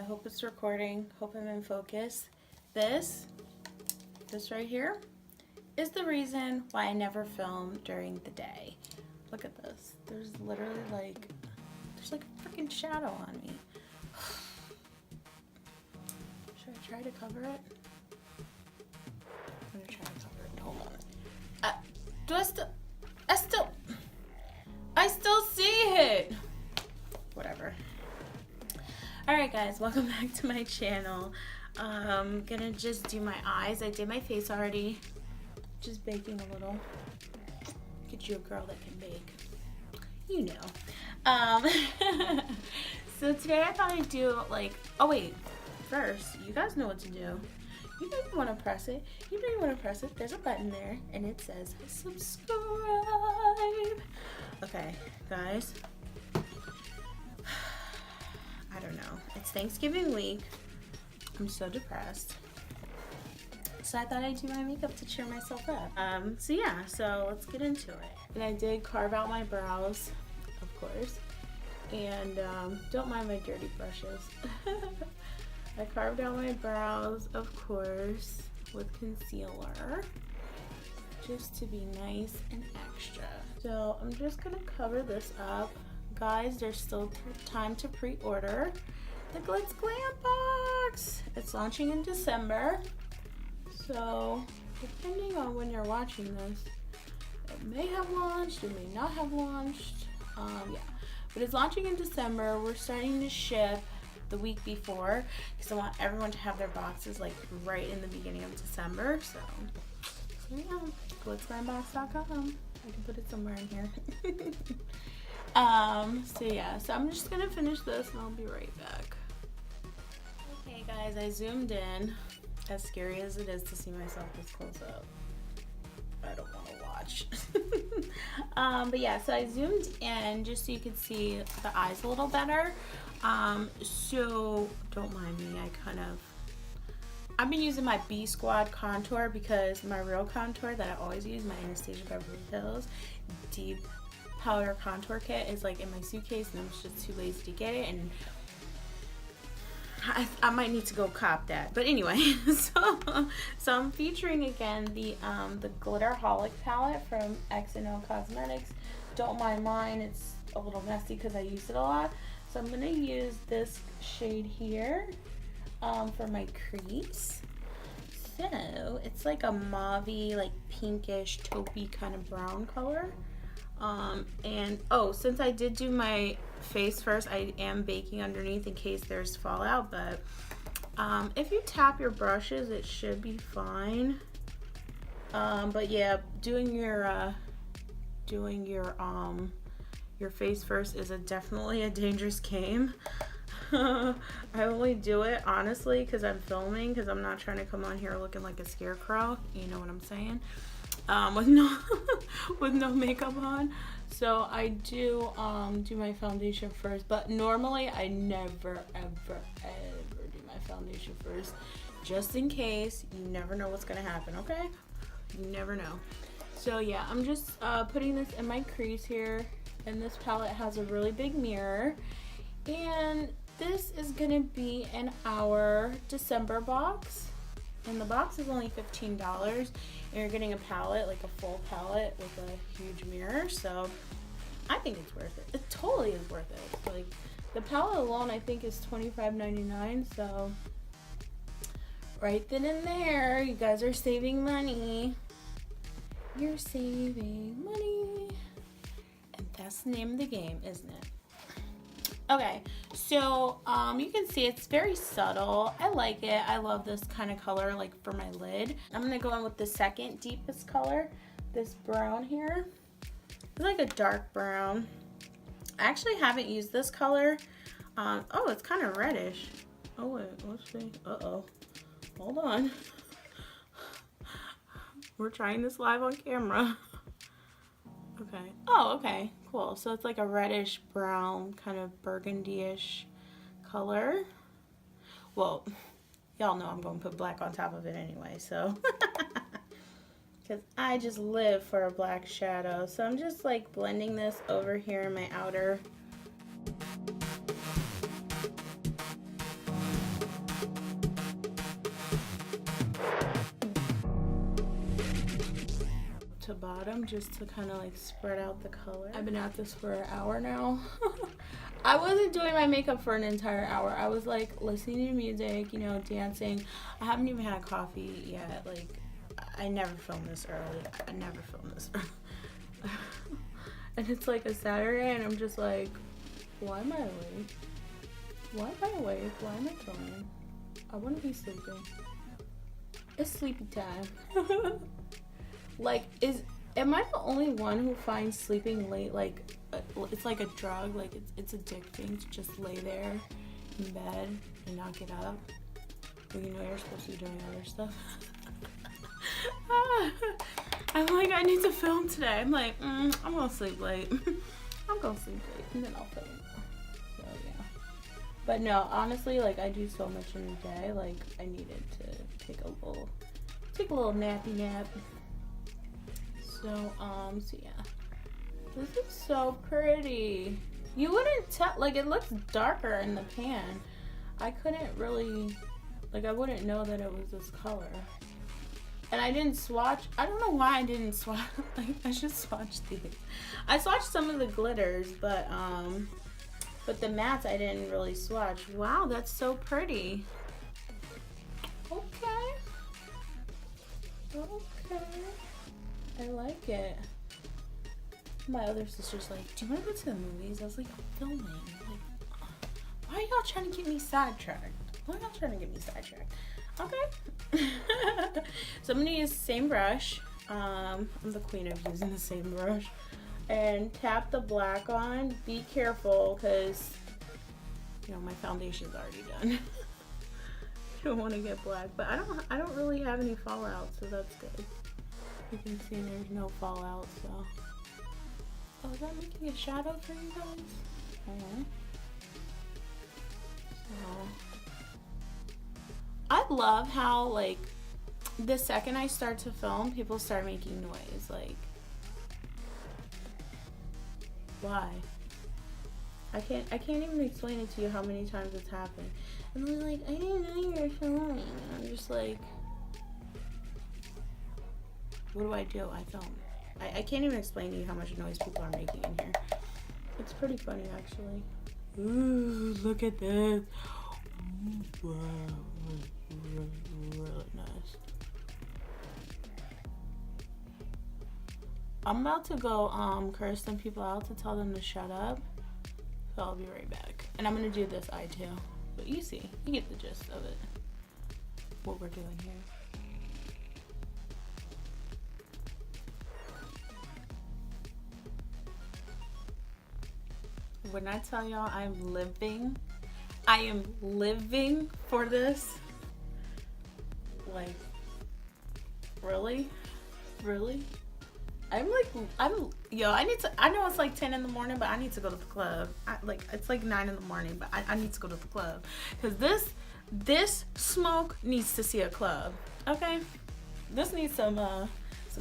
I hope it's recording. Hope I'm in focus. This right here is the reason why I never film during the day. Look at this. There's literally like, there's like a freaking shadow on me. Should I try to cover it? I'm gonna try to cover it. Hold on. I still see it. Whatever. Alright guys, welcome back to my channel. I'm gonna just do my eyes. I did my face already. Just baking a little. Look at you, a girl that can bake. You know. So today I thought I'd do like, oh wait, first, you guys know what to do. You know you want to press it. You know you want to press it. There's a button there and it says subscribe. Okay, guys. I don't know. It's Thanksgiving week. I'm so depressed. So I thought I'd do my makeup to cheer myself up. So yeah, so let's get into it. And I did carve out my brows, of course. And don't mind my dirty brushes. I carved out my brows, of course, with concealer. Just to be nice and extra. So I'm just gonna cover this up. Guys, there's still time to pre-order the GLITZGLAMBOX. It's launching in December. So depending on when you're watching this, it may have launched, it may not have launched. Yeah, but it's launching in December. We're starting to ship the week before because I want everyone to have their boxes like right in the beginning of December. So yeah, GLITZGLAMBOX.com. I can put it somewhere in here. So yeah, so I'm just gonna finish this and I'll be right back. Okay guys, I zoomed in. As scary as it is to see myself this close up, I don't want to watch. But yeah, so I zoomed in just so you could see the eyes a little better. So don't mind me, I've been using my B Squad contour because my real contour that I always use, my Anastasia Beverly Hills deep powder contour kit, is like in my suitcase and I'm just too lazy to get it, and I might need to go cop that. But anyway, so I'm featuring again the Glitterholic palette from XNOCOSMETICS. Don't mind mine, it's a little messy because I use it a lot. So I'm gonna use this shade here for my crease. So it's like a mauve-y, like pinkish, taupey kind of brown color. And oh, since I did do my face first, I am baking underneath in case there's fallout, but if you tap your brushes, it should be fine. But yeah, doing your face first is definitely a dangerous game. I only do it honestly because I'm filming, because I'm not trying to come on here looking like a scarecrow, you know what I'm saying, with no makeup on. So I do do my foundation first, but normally I never ever do my foundation first, just in case. You never know what's gonna happen, okay? You never know. So yeah, I'm just putting this in my crease here, and this palette has a really big mirror, and this is gonna be in our December box, and the box is only $15, and you're getting a palette, like a full palette with a huge mirror. So I think it's worth it. It totally is worth it. Like the palette alone I think is $25.99, so right then and there, you guys are saving money. You're saving money, and that's the name of the game, isn't it? Okay, so you can see it's very subtle. I like it. I love this kind of color, like for my lid. I'm gonna go in with the second deepest color, this brown here. It's like a dark brown. I actually haven't used this color. Oh, it's kind of reddish. Oh wait, let's see. Uh-oh, hold on. We're trying this live on camera. Okay. Oh, okay. Cool. So it's like a reddish brown, kind of burgundy-ish color. Well, y'all know I'm going to put black on top of it anyway, so. Because I just live for a black shadow. So I'm just like blending this over here in my outer bottom just to kind of like spread out the color. I've been at this for an hour now. I wasn't doing my makeup for an entire hour. I was like listening to music, you know, dancing. I haven't even had coffee yet. Like, I never filmed this early. I never filmed this early. And it's like a Saturday and I'm just like, why am I awake? Why am I awake? Why am I filming? I want to be sleeping. It's sleepy time. Like, am I the only one who finds sleeping late like it's like a drug? Like it's addicting to just lay there in bed and not get up. Well, you know you're supposed to be doing other stuff. I'm like, I need to film today. I'm like, I'm gonna sleep late. I'm gonna sleep late and then I'll film. So yeah. But no, honestly, like I do so much in a day. Like I needed to take a little nappy nap. So so yeah. This is so pretty. You wouldn't tell, like it looks darker in the pan. I couldn't really, like I wouldn't know that it was this color. And I didn't swatch. I don't know why I didn't swatch. Like I should swatch these. I swatched some of the glitters, but the mattes I didn't really swatch. Wow, that's so pretty. Okay. Okay. I like it. My other sister's like, do you want to go to the movies? I was like, I'm filming. Like, why are y'all trying to get me sidetracked? Why are y'all trying to get me sidetracked? Okay. So I'm going to use the same brush. I'm the queen of using the same brush. And tap the black on. Be careful because, you know, my foundation's already done. Don't want to get black. But I don't really have any fallout, so that's good. You can see there's no fallout, so. Oh, is that making a shadow for you guys? I love how, like, the second I start to film, people start making noise. Like, why? I can't even explain it to you how many times it's happened. And they're like, I didn't know you were filming. And I'm just like, what do I do? I film. I can't even explain to you how much noise people are making in here. It's pretty funny, actually. Ooh, look at this. Wow, really nice. I'm about to go curse some people out to tell them to shut up. So I'll be right back. And I'm gonna do this eye too. But you see, you get the gist of it. What we're doing here. When I tell y'all I am living for this. Like, really? Really? I know it's like 10 in the morning, but I need to go to the club. It's like 9 in the morning, but I need to go to the club. Because this smoke needs to see a club, okay? This needs some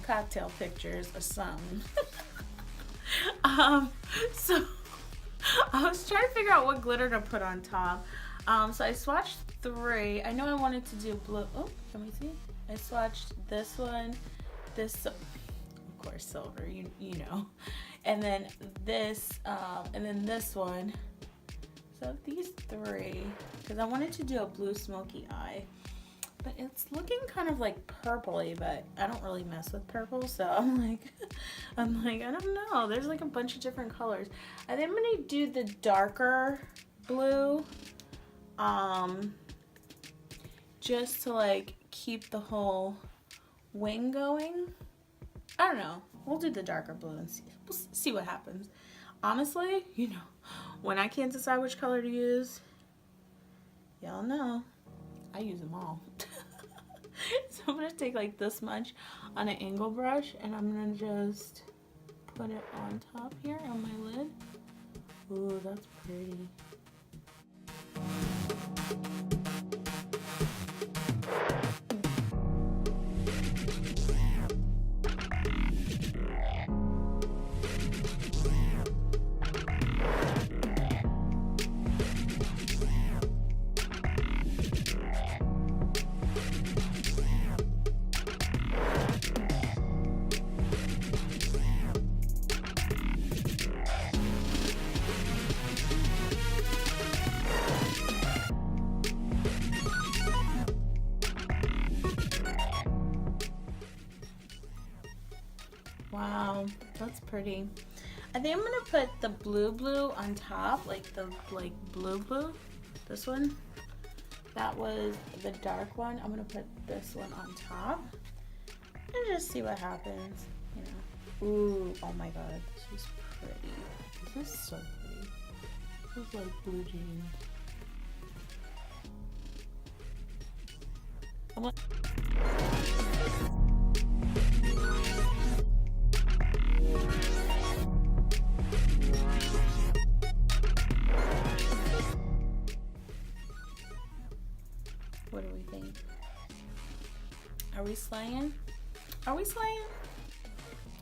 cocktail pictures or something. So I was trying to figure out what glitter to put on top. So I swatched 3. I know I wanted to do blue. Oh, can we see? I swatched this one, this, of course, silver, you know. And then this one. So these 3, because I wanted to do a blue smoky eye. But it's looking kind of like purpley, but I don't really mess with purple, so I'm like, I don't know. There's like a bunch of different colors. I think I'm gonna do the darker blue, just to like keep the whole wing going. I don't know. We'll do the darker blue and we'll see what happens. Honestly, you know, when I can't decide which color to use, y'all know, I use them all. So I'm gonna take like this much on an angle brush and I'm gonna just put it on top here on my lid. Ooh, that's pretty. pretty. I think I'm gonna put the blue on top, like the blue. This one. That was the dark one. I'm gonna put this one on top and just see what happens. You know. Ooh, oh my god, this is pretty. This is so pretty. This is like blue jeans. What do we think? Are we slaying? Are we slaying?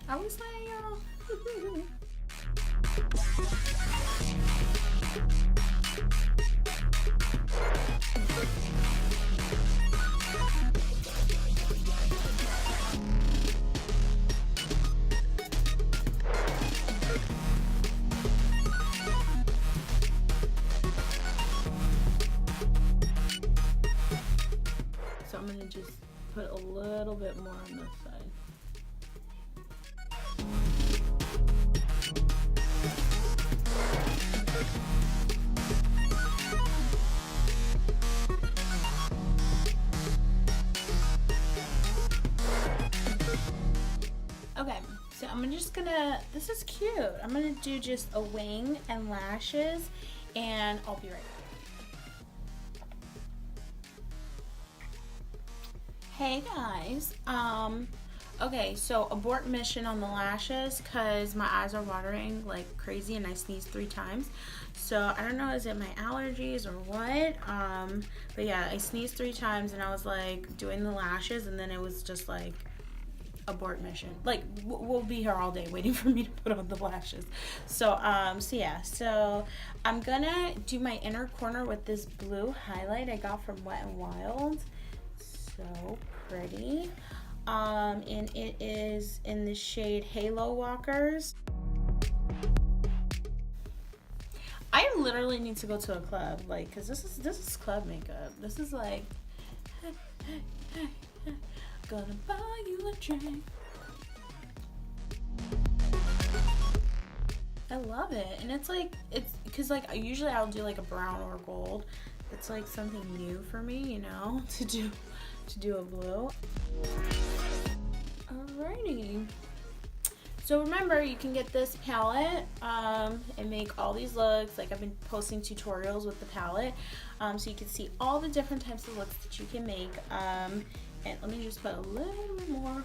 Are we slaying, y'all? So I'm gonna just put a little bit more on this side. Okay, so I'm just gonna, this is cute. I'm gonna do just a wing and lashes, and I'll be right back. Hey guys, okay, so abort mission on the lashes because my eyes are watering like crazy and I sneezed 3 times. So I don't know, is it my allergies or what? But yeah, I sneezed 3 times and I was like doing the lashes and then it was just like abort mission. Like we'll be here all day waiting for me to put on the lashes. So yeah, so I'm gonna do my inner corner with this blue highlight I got from Wet n Wild. So pretty. And it is in the shade Halo Walkers. I literally need to go to a club, like, cause this is club makeup. This is like, gonna buy you a drink. I love it, and it's cause like usually I'll do like a brown or gold. It's like something new for me, you know, to do a blue. Alrighty. So remember, you can get this palette and make all these looks. Like I've been posting tutorials with the palette, so you can see all the different types of looks that you can make. And let me just put a little bit more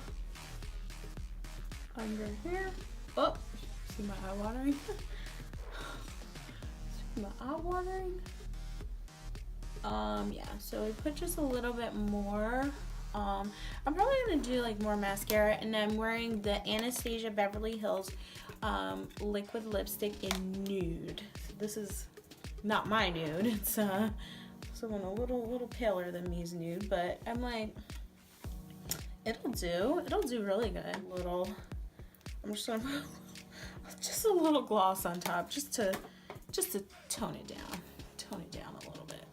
under here. Oh, see my eye watering? See my eye watering? Yeah, so we put just a little bit more. I'm probably gonna do like more mascara, and I'm wearing the Anastasia Beverly Hills liquid lipstick in nude. So this is not my nude. It's someone a little paler than me's nude, but I'm like, it'll do really good. I'm just gonna put just a little gloss on top, just to tone it down a little bit.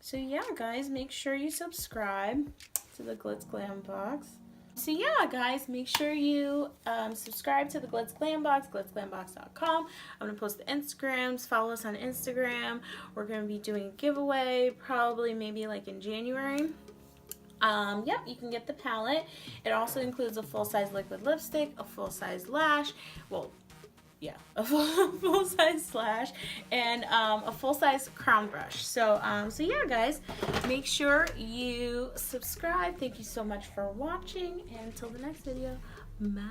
So yeah, guys, make sure you subscribe to the GLITZGLAMBOX. So yeah, guys, make sure you subscribe to the GLITZGLAMBOX, glitzglambox.com. I'm gonna post the Instagrams. Follow us on Instagram. We're gonna be doing a giveaway, probably maybe like in January. Yep, you can get the palette. It also includes a full-size liquid lipstick, a full-size lash. Well, yeah, a full-size lash, and a full-size crown brush. So yeah, guys, make sure you subscribe. Thank you so much for watching, and until the next video, bye.